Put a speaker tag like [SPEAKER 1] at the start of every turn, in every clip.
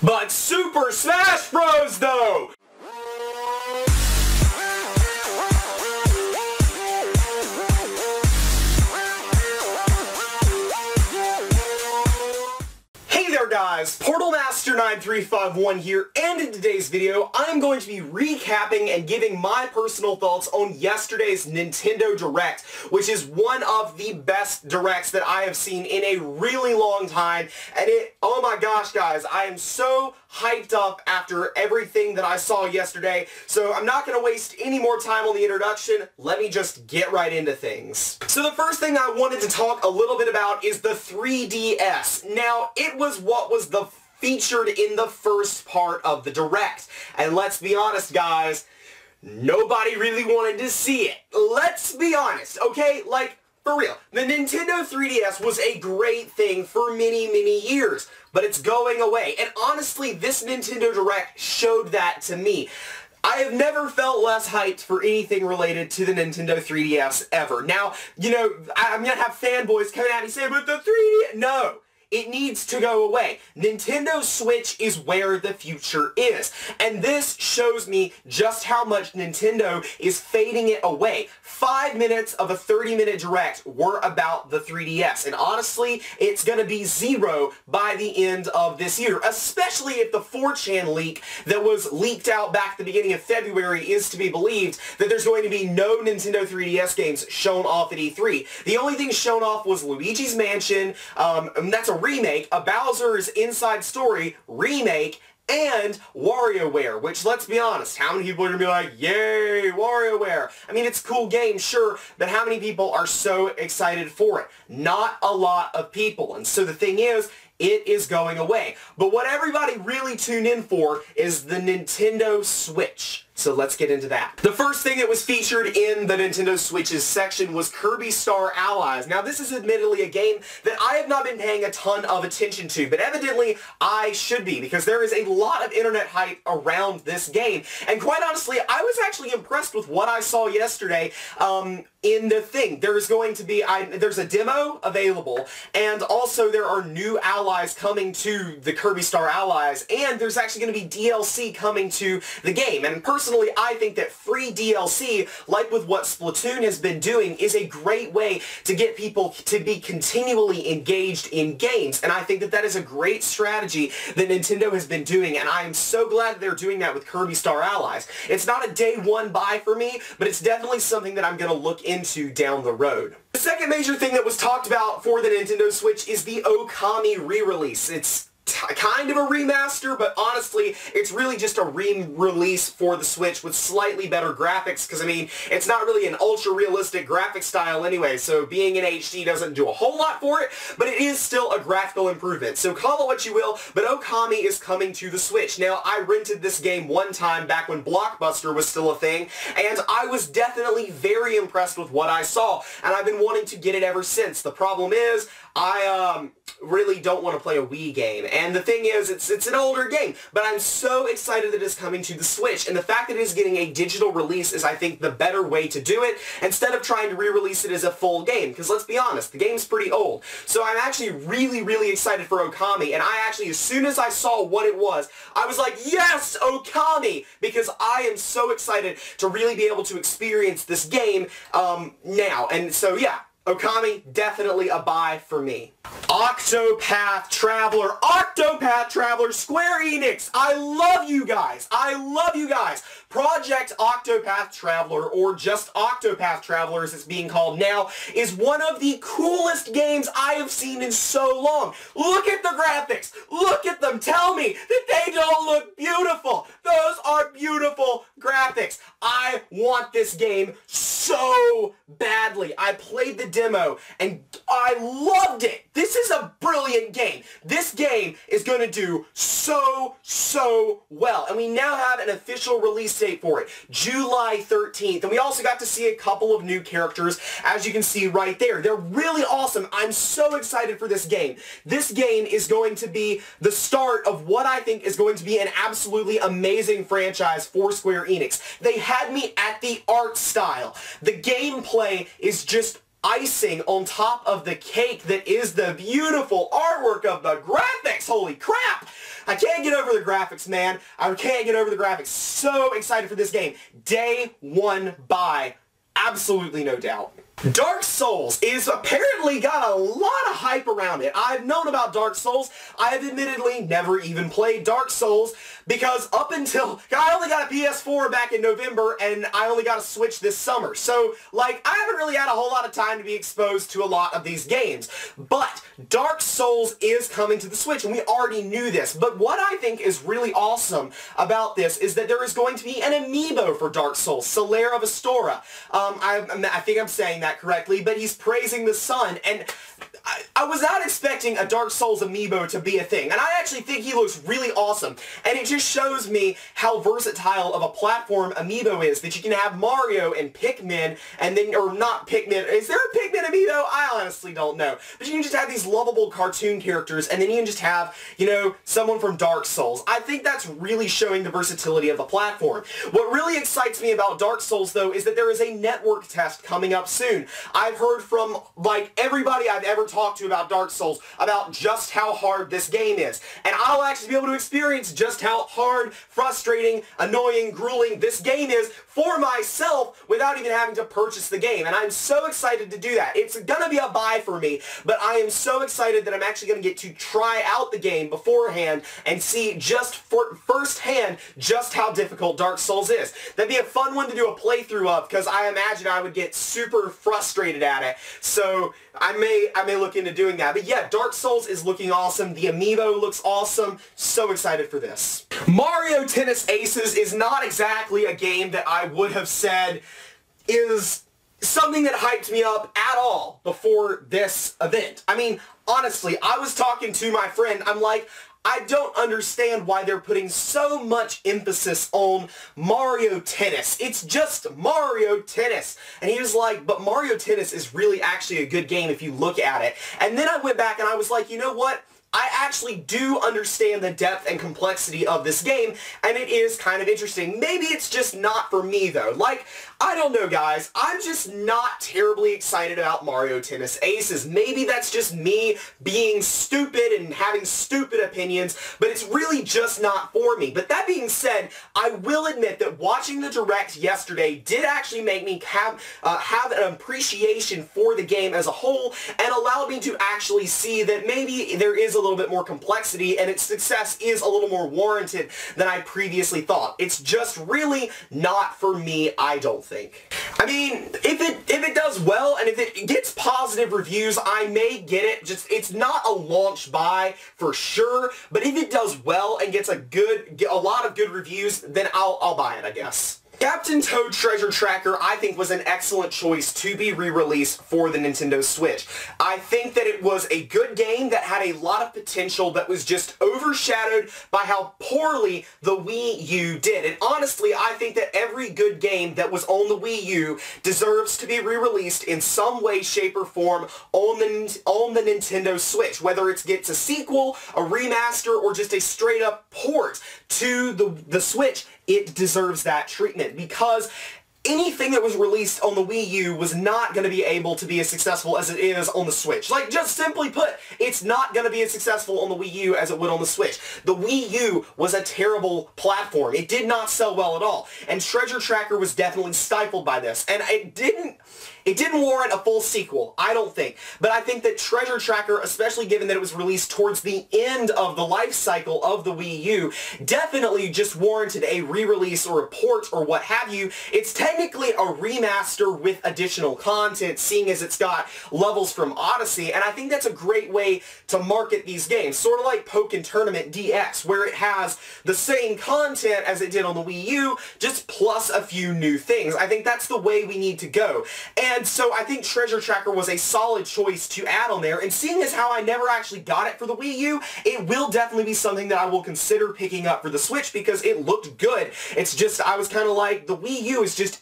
[SPEAKER 1] But Super Smash Bros. Though! Hey there guys, PortalMaster9351 here, and in today's video, I'm going to be recapping and giving my personal thoughts on yesterday's Nintendo Direct, which is one of the best Directs that I have seen in a really long time, and oh my gosh guys, I am so hyped up after everything that I saw yesterday, so I'm not going to waste any more time on the introduction. Let me just get right into things. So the first thing I wanted to talk a little bit about is the 3DS. Now, it was what was featured in the first part of the Direct, and let's be honest guys, nobody really wanted to see it. Let's be honest, okay? Like, for real, the Nintendo 3DS was a great thing for many, many years, but it's going away. And honestly, this Nintendo Direct showed that to me. I have never felt less hyped for anything related to the Nintendo 3DS ever. Now, you know, I'm going to have fanboys coming at me saying, but the 3DS... No! It needs to go away. Nintendo Switch is where the future is. And this shows me just how much Nintendo is fading it away. 5 minutes of a 30-minute Direct were about the 3DS. And honestly, it's going to be 0 by the end of this year. Especially if the 4chan leak that was leaked out back at the beginning of February is to be believed, that there's going to be no Nintendo 3DS games shown off at E3. The only thing shown off was Luigi's Mansion, and that's a remake, a Bowser's Inside Story remake, and WarioWare, which, let's be honest, how many people are going to be like, yay, WarioWare? I mean, it's a cool game, sure, but how many people are so excited for it? Not a lot of people, and so the thing is, it is going away. But what everybody really tuned in for is the Nintendo Switch. So let's get into that. The first thing that was featured in the Nintendo Switch's section was Kirby Star Allies. Now this is admittedly a game that I have not been paying a ton of attention to, but evidently I should be, because there is a lot of internet hype around this game. And quite honestly, I was actually impressed with what I saw yesterday in the thing. There's going to be, there's a demo available, and also there are new allies coming to the Kirby Star Allies, and there's actually going to be DLC coming to the game. And personally, I think that free DLC, like with what Splatoon has been doing, is a great way to get people to be continually engaged in games. And I think that that is a great strategy that Nintendo has been doing, and I am so glad they're doing that with Kirby Star Allies. It's not a day one buy for me, but it's definitely something that I'm going to look into down the road. The second major thing that was talked about for the Nintendo Switch is the Okami re-release. It's kind of a remaster, but honestly, it's really just a re-release for the Switch with slightly better graphics, because, I mean, it's not really an ultra-realistic graphic style anyway, so being in HD doesn't do a whole lot for it, but it is still a graphical improvement. So call it what you will, but Okami is coming to the Switch. Now, I rented this game one time back when Blockbuster was still a thing, and I was definitely very impressed with what I saw, and I've been wanting to get it ever since. The problem is, I really don't want to play a Wii game. And the thing is, it's an older game, but I'm so excited that it's coming to the Switch, and the fact that it is getting a digital release is, I think, the better way to do it, instead of trying to re-release it as a full game, because let's be honest, the game's pretty old. So I'm actually really, really excited for Okami, and I actually, as soon as I saw what it was, I was like, yes, Okami, because I am so excited to really be able to experience this game now, and so yeah. Okami, definitely a buy for me. Octopath Traveler. Octopath Traveler, Square Enix. I love you guys. I love you guys. Project Octopath Traveler, or just Octopath Traveler as it's being called now, is one of the coolest games I have seen in so long. Look at the graphics. Look at them. Tell me that they don't look beautiful. Those are beautiful graphics. I want this game so badly. I played the demo and I loved it. This is a brilliant game. This game is going to do so well. And we now have an official release date for it, July 13th. And we also got to see a couple of new characters, as you can see right there. They're really awesome. I'm so excited for this game. This game is going to be the start of what I think is going to be an absolutely amazing franchise for Square Enix. They had me at the art style. The gameplay is just icing on top of the cake that is the beautiful artwork of the graphics. Holy crap! I can't get over the graphics, man. I can't get over the graphics. So excited for this game. Day one buy. Absolutely no doubt. Dark Souls is apparently got a lot of hype around it. I've known about Dark Souls. I have admittedly never even played Dark Souls because up until, I only got a PS4 back in November and I only got a Switch this summer. So, like, I haven't really had a whole lot of time to be exposed to a lot of these games. But Dark Souls is coming to the Switch and we already knew this. But what I think is really awesome about this is that there is going to be an amiibo for Dark Souls, Solaire of Astora. I think I'm saying that correctly, but he's praising the sun, and I was not expecting a Dark Souls amiibo to be a thing, and I actually think he looks really awesome, and it just shows me how versatile of a platform amiibo is, that you can have Mario and Pikmin, and then, or not Pikmin, is there a Pikmin amiibo? I honestly don't know, but you can just have these lovable cartoon characters, and then you can just have, you know, someone from Dark Souls. I think that's really showing the versatility of the platform. What really excites me about Dark Souls, though, is that there is a network test coming up soon. I've heard from, like, everybody I've ever talked to about Dark Souls about just how hard this game is. And I'll actually be able to experience just how hard, frustrating, annoying, grueling this game is for myself without even having to purchase the game. And I'm so excited to do that. It's gonna be a buy for me, but I am so excited that I'm actually gonna get to try out the game beforehand and see just firsthand just how difficult Dark Souls is. That'd be a fun one to do a playthrough of, because I imagine I would get super frustrated at it. So I may look into doing that. But yeah, Dark Souls is looking awesome. The amiibo looks awesome. So excited for this. Mario Tennis Aces is not exactly a game that I would have said is something that hyped me up at all before this event. I mean, honestly, I was talking to my friend. I'm like, I don't understand why they're putting so much emphasis on Mario Tennis. It's just Mario Tennis. And he was like, but Mario Tennis is really actually a good game if you look at it. And then I went back and I was like, you know what? I actually do understand the depth and complexity of this game, and it is kind of interesting. Maybe it's just not for me, though. Like, I don't know, guys. I'm just not terribly excited about Mario Tennis Aces. Maybe that's just me being stupid and having stupid opinions, but it's really just not for me. But that being said, I will admit that watching the Direct yesterday did actually make me have an appreciation for the game as a whole, and allowed me to actually see that maybe there is a little bit more complexity and its success is a little more warranted than I previously thought. It's just really not for me, I don't think. I mean, if it does well and if it gets positive reviews, I may get it. Just, it's not a launch buy for sure, but if it does well and gets a lot of good reviews, then I'll buy it, I guess. Captain Toad Treasure Tracker, I think, was an excellent choice to be re-released for the Nintendo Switch. I think that it was a good game that had a lot of potential that was just overshadowed by how poorly the Wii U did. And honestly, I think that every good game that was on the Wii U deserves to be re-released in some way, shape, or form on the Nintendo Switch. Whether it gets a sequel, a remaster, or just a straight-up port to the Switch, it deserves that treatment, because anything that was released on the Wii U was not going to be able to be as successful as it is on the Switch. Like, just simply put, it's not going to be as successful on the Wii U as it would on the Switch. The Wii U was a terrible platform. It did not sell well at all. And Treasure Tracker was definitely stifled by this. And it didn't warrant a full sequel, I don't think. But I think that Treasure Tracker, especially given that it was released towards the end of the life cycle of the Wii U, definitely just warranted a re-release or a port or what have you. It's technically a remaster with additional content, seeing as it's got levels from Odyssey, and I think that's a great way to market these games. Sort of like Pokken Tournament DX, where it has the same content as it did on the Wii U, just plus a few new things. I think that's the way we need to go. And so I think Treasure Tracker was a solid choice to add on there, and seeing as how I never actually got it for the Wii U, it will definitely be something that I will consider picking up for the Switch because it looked good. It's just, I was kind of like, the Wii U is just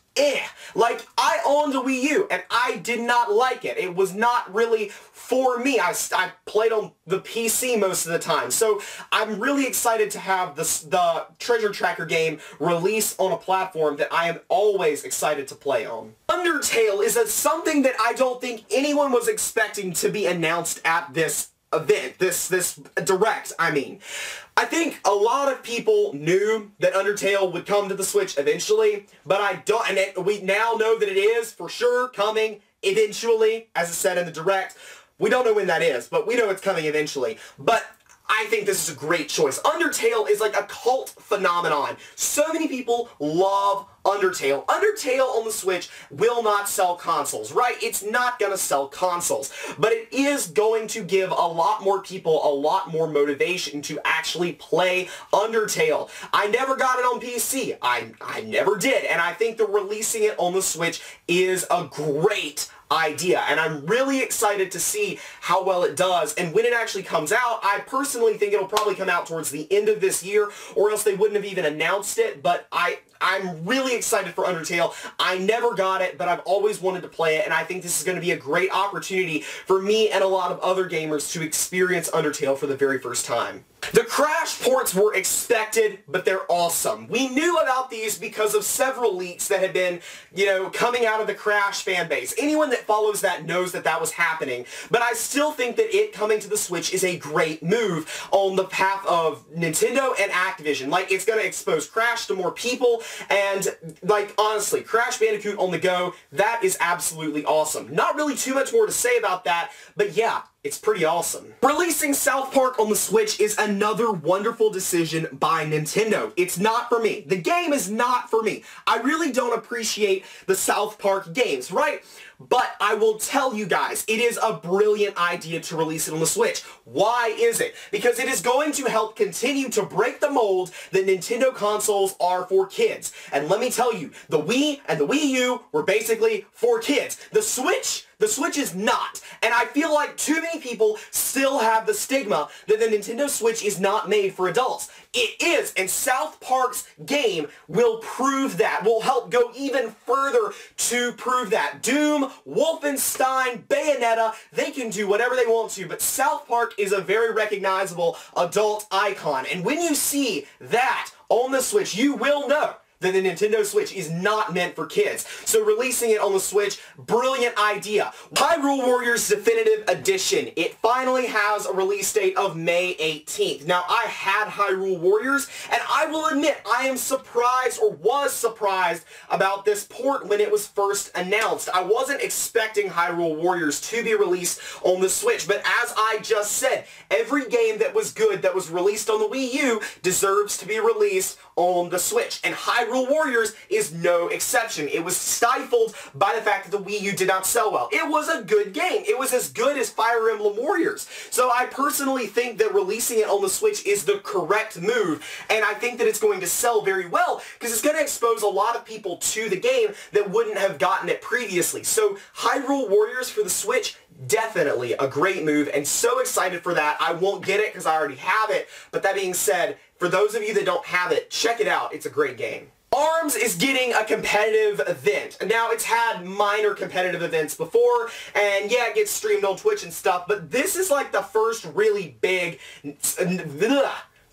[SPEAKER 1] Like, I owned a Wii U, and I did not like it. It was not really for me. I played on the PC most of the time. So I'm really excited to have the Treasure Tracker game release on a platform that I am always excited to play on. Undertale is something that I don't think anyone was expecting to be announced at this event, this direct, I mean. I think a lot of people knew that Undertale would come to the Switch eventually, but I don't, and we now know that it is for sure coming eventually, as I said in the direct. We don't know when that is, but we know it's coming eventually. But I think this is a great choice. Undertale is like a cult phenomenon. So many people love Undertale. Undertale on the Switch will not sell consoles, right? It's not going to sell consoles. But it is going to give a lot more people a lot more motivation to actually play Undertale. I never got it on PC. I never did. And I think that releasing it on the Switch is a great idea, and I'm really excited to see how well it does. And when it actually comes out, I personally think it'll probably come out towards the end of this year, or else they wouldn't have even announced it. But I'm really excited for Undertale. I never got it, but I've always wanted to play it, and I think this is going to be a great opportunity for me and a lot of other gamers to experience Undertale for the very first time. The Crash ports were expected, but they're awesome. We knew about these because of several leaks that had been, coming out of the Crash fan base. Anyone that follows that knows that that was happening, but I still think that it coming to the Switch is a great move on the path of Nintendo and Activision. Like, it's going to expose Crash to more people, and, like, honestly, Crash Bandicoot on the go, that is absolutely awesome. Not really too much more to say about that, but yeah, it's pretty awesome. Releasing South Park on the Switch is another wonderful decision by Nintendo. It's not for me. The game is not for me. I really don't appreciate the South Park games, right? But I will tell you guys, it is a brilliant idea to release it on the Switch. Why is it? Because it is going to help continue to break the mold that Nintendo consoles are for kids. And let me tell you, the Wii and the Wii U were basically for kids. The Switch is not. And I feel like too many people still have the stigma that the Nintendo Switch is not made for adults. It is, and South Park's game will prove that, will help go even further to prove that. Doom, Wolfenstein, Bayonetta, they can do whatever they want to, but South Park is a very recognizable adult icon. And when you see that on the Switch, you will know that the Nintendo Switch is not meant for kids. So releasing it on the Switch, brilliant idea. Hyrule Warriors Definitive Edition. It finally has a release date of May 18th. Now, I had Hyrule Warriors, and I will admit, I am surprised, or was surprised, about this port when it was first announced. I wasn't expecting Hyrule Warriors to be released on the Switch, but as I just said, every game that was good that was released on the Wii U deserves to be released on the Switch, and Hyrule Warriors is no exception. It was stifled by the fact that the Wii U did not sell well. It was a good game. It was as good as Fire Emblem Warriors. So I personally think that releasing it on the Switch is the correct move, and I think that it's going to sell very well because it's going to expose a lot of people to the game that wouldn't have gotten it previously. So Hyrule Warriors for the Switch, definitely a great move, and so excited for that. I won't get it because I already have it, but that being said, for those of you that don't have it, check it out. It's a great game. ARMS is getting a competitive event. Now, it's had minor competitive events before, and yeah, it gets streamed on Twitch and stuff, but this is like the first really big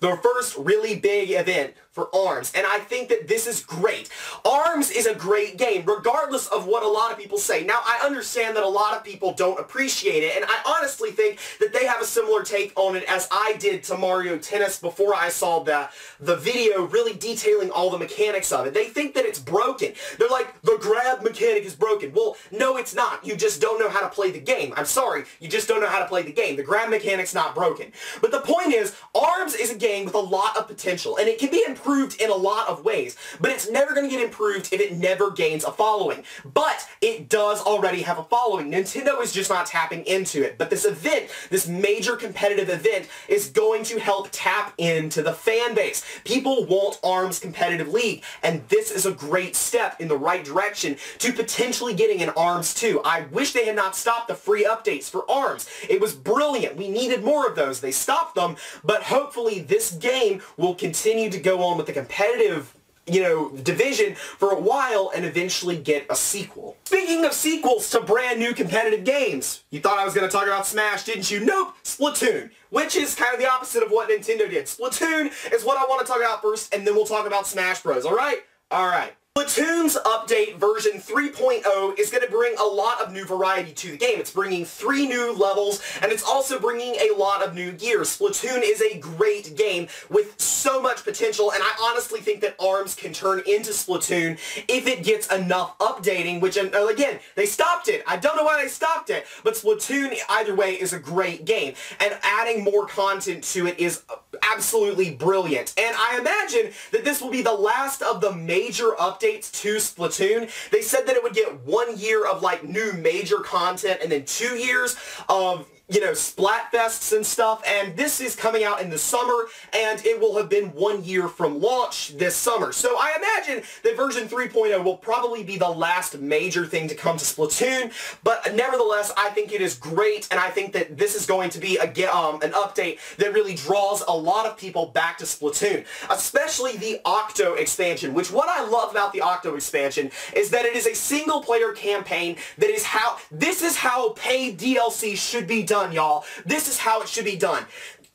[SPEAKER 1] event for ARMS, and I think that this is great. ARMS is a great game, regardless of what a lot of people say. Now, I understand that a lot of people don't appreciate it, and I honestly think that they have a similar take on it as I did to Mario Tennis before I saw the video really detailing all the mechanics of it. They think that it's broken. They're like, the grab mechanic is broken. Well, no, it's not. You just don't know how to play the game. I'm sorry, you just don't know how to play the game. The grab mechanic's not broken. But the point is, ARMS is a game with a lot of potential, and it can be improved in a lot of ways, but it's never going to get improved if it never gains a following. But it does already have a following. Nintendo is just not tapping into it. But this event, this major competitive event, is going to help tap into the fan base. People want ARMS Competitive League, and this is a great step in the right direction to potentially getting an ARMS 2. I wish they had not stopped the free updates for ARMS. It was brilliant. We needed more of those. They stopped them, but hopefully this game will continue to go on with the competitive division for a while and eventually get a sequel. Speaking of sequels to brand new competitive games, you thought I was going to talk about Smash, didn't you? Nope, Splatoon, which is kind of the opposite of what Nintendo did. Splatoon is what I want to talk about first, and then we'll talk about Smash Bros, alright? Alright. Splatoon's update version 3.0 is going to bring a lot of new variety to the game. It's bringing 3 new levels, and it's also bringing a lot of new gear. Splatoon is a great game with so much potential, and I honestly think that ARMS can turn into Splatoon if it gets enough updating, which, again, they stopped it. I don't know why they stopped it, but Splatoon, either way, is a great game, and adding more content to it is absolutely brilliant. And I imagine that this will be the last of the major updates to Splatoon. They said that it would get 1 year of new major content and then 2 years of Splatfests and stuff, and this is coming out in the summer, and it will have been 1 year from launch this summer. So I imagine that version 3.0 will probably be the last major thing to come to Splatoon, but nevertheless, I think it is great, and I think that this is going to be an update that really draws a lot of people back to Splatoon, especially the Octo expansion, which what I love about the Octo expansion is that it is a single-player campaign that is this is how paid DLC should be done. Y'all. This is how it should be done.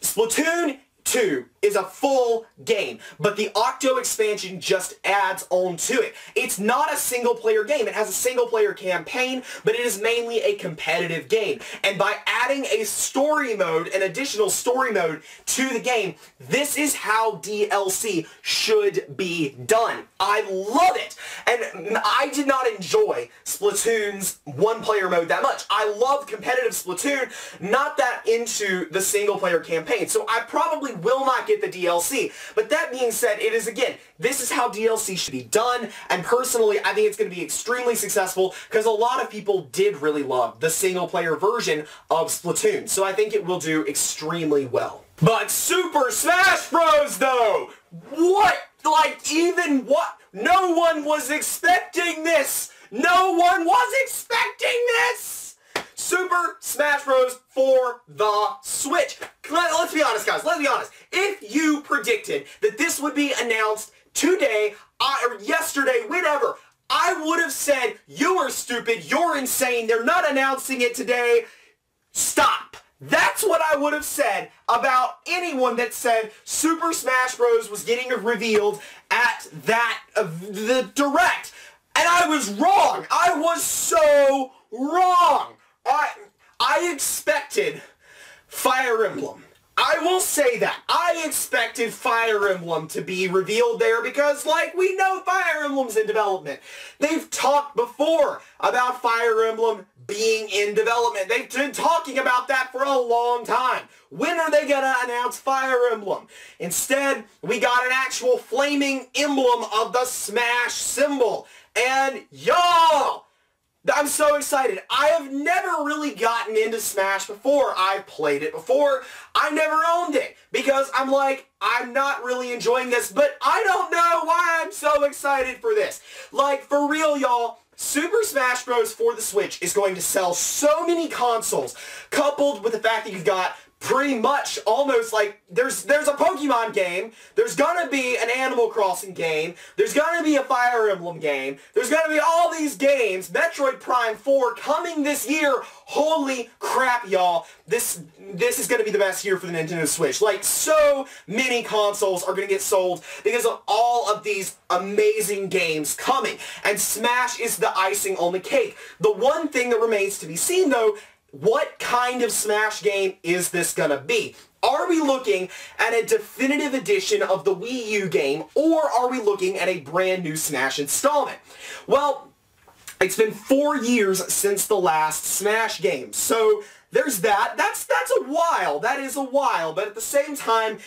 [SPEAKER 1] Splatoon 2 is a full game, but the Octo expansion just adds on to it. It's not a single-player game. It has a single-player campaign, but it is mainly a competitive game. And by adding a story mode, an additional story mode to the game, this is how DLC should be done. I love it. And I did not enjoy Splatoon's one-player mode that much. I love competitive Splatoon, not that into the single-player campaign. So I probably will not get the DLC. But that being said, it is, again, this is how DLC should be done, and personally, I think it's going to be extremely successful because a lot of people did really love the single-player version of Splatoon, so I think it will do extremely well. But Super Smash Bros, though! What? Even what? No one was expecting this! No one was expecting this! Super Smash Bros. For the Switch. Let's be honest, guys. Let's be honest. If you predicted that this would be announced today, or yesterday, whenever, I would have said, you are stupid, you're insane, they're not announcing it today. Stop. That's what I would have said about anyone that said Super Smash Bros. Was getting revealed at the Direct. And I was wrong. I was so wrong. I expected Fire Emblem. I will say that. I expected Fire Emblem to be revealed there because, we know Fire Emblem's in development. They've talked before about Fire Emblem being in development. They've been talking about that for a long time. When are they gonna announce Fire Emblem? Instead, we got an actual flaming emblem of the Smash symbol. And y'all! I'm so excited. I have never really gotten into Smash before. I've played it before. I never owned it because I'm not really enjoying this, but I don't know why I'm so excited for this. For real, y'all, Super Smash Bros. For the Switch is going to sell so many consoles, coupled with the fact that you've got pretty much almost there's a Pokemon game, there's gonna be an Animal Crossing game, there's gonna be a Fire Emblem game, there's gonna be all these games, Metroid Prime 4 coming this year. Holy crap, y'all. This is gonna be the best year for the Nintendo Switch. So many consoles are gonna get sold because of all of these amazing games coming. And Smash is the icing on the cake. The one thing that remains to be seen, though, what kind of Smash game is this gonna be? Are we looking at a definitive edition of the Wii U game, or are we looking at a brand new Smash installment? Well, it's been 4 years since the last Smash game, so there's that. That's a while. That is a while, but at the same time,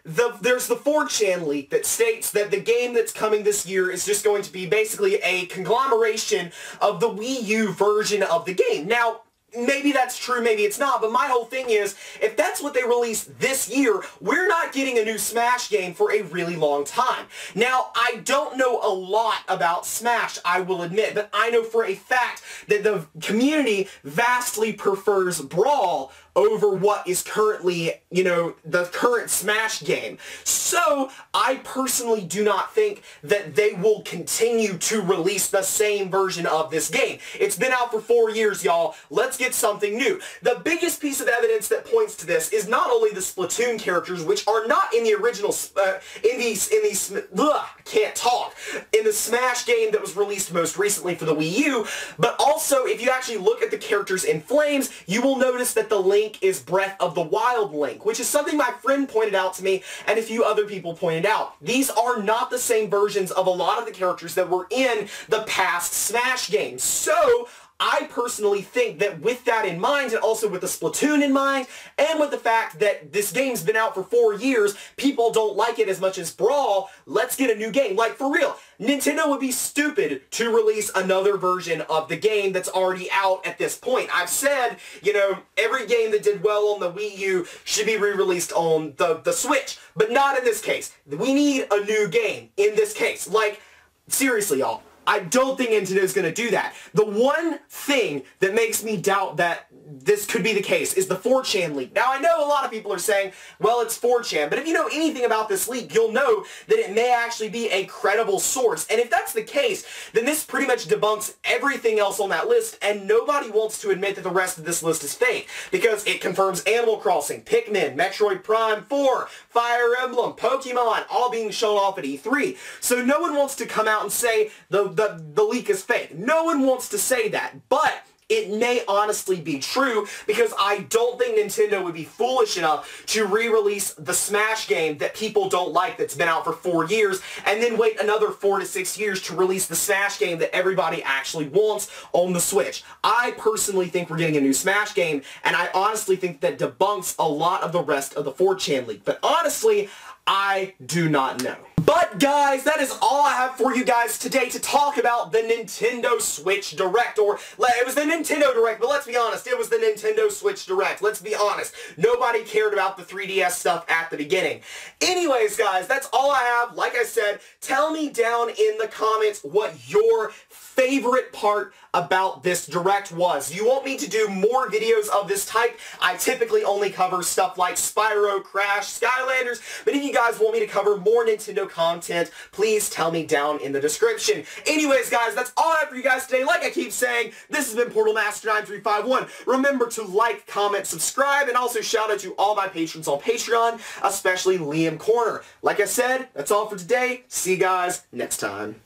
[SPEAKER 1] there's the 4chan leak that states that the game that's coming this year is just going to be basically a conglomeration of the Wii U version of the game. Now, maybe that's true, maybe it's not, but my whole thing is, if that's what they release this year, we're not getting a new Smash game for a really long time. Now, I don't know a lot about Smash, I will admit, but I know for a fact that the community vastly prefers Brawl over what is currently, you know, the current Smash game. So, I personally do not think that they will continue to release the same version of this game. It's been out for 4 years, y'all. Let's get something new. The biggest piece of evidence that points to this is not only the Splatoon characters, which are not in the original, in the Smash game that was released most recently for the Wii U, but also, if you actually look at the characters in Flames, you will notice that the Link is Breath of the Wild Link, which is something my friend pointed out to me, and a few other people pointed out. These are not the same versions of a lot of the characters that were in the past Smash games. So, I personally think that with that in mind, and also with the Splatoon in mind, and with the fact that this game's been out for 4 years, people don't like it as much as Brawl, let's get a new game. Like, for real, Nintendo would be stupid to release another version of the game that's already out at this point. I've said, you know, every game that did well on the Wii U should be re-released on the Switch, but not in this case. We need a new game in this case. Like, seriously, y'all. I don't think Nintendo's going to do that. The one thing that makes me doubt that this could be the case is the 4chan leak. Now, I know a lot of people are saying, well, it's 4chan, but if you know anything about this leak, you'll know that it may actually be a credible source. And if that's the case, then this pretty much debunks everything else on that list, and nobody wants to admit that the rest of this list is fake, because it confirms Animal Crossing, Pikmin, Metroid Prime 4, Fire Emblem, Pokemon, all being shown off at E3. So no one wants to come out and say the leak is fake. No one wants to say that, but it may honestly be true, because I don't think Nintendo would be foolish enough to re-release the Smash game that people don't like, that's been out for 4 years, and then wait another 4 to 6 years to release the Smash game that everybody actually wants on the Switch. I personally think we're getting a new Smash game, and I honestly think that debunks a lot of the rest of the 4chan leak. But honestly, I do not know. But guys, that is all I have for you guys today to talk about the Nintendo Switch Direct. Or, it was the Nintendo Direct, but let's be honest, it was the Nintendo Switch Direct. Let's be honest. Nobody cared about the 3DS stuff at the beginning. Anyways, guys, that's all I have. Like I said, tell me down in the comments what your favorite part about this Direct was. Do you want me to do more videos of this type? I typically only cover stuff like Spyro, Crash, Skylanders, but if you guys want me to cover more Nintendo content, please tell me down in the description. Anyways, guys, that's all I have for you guys today. Like I keep saying, this has been PortalMaster9351. Remember to like, comment, subscribe, and also shout out to all my patrons on Patreon, especially Liam Corner. Like I said, that's all for today. See you guys next time.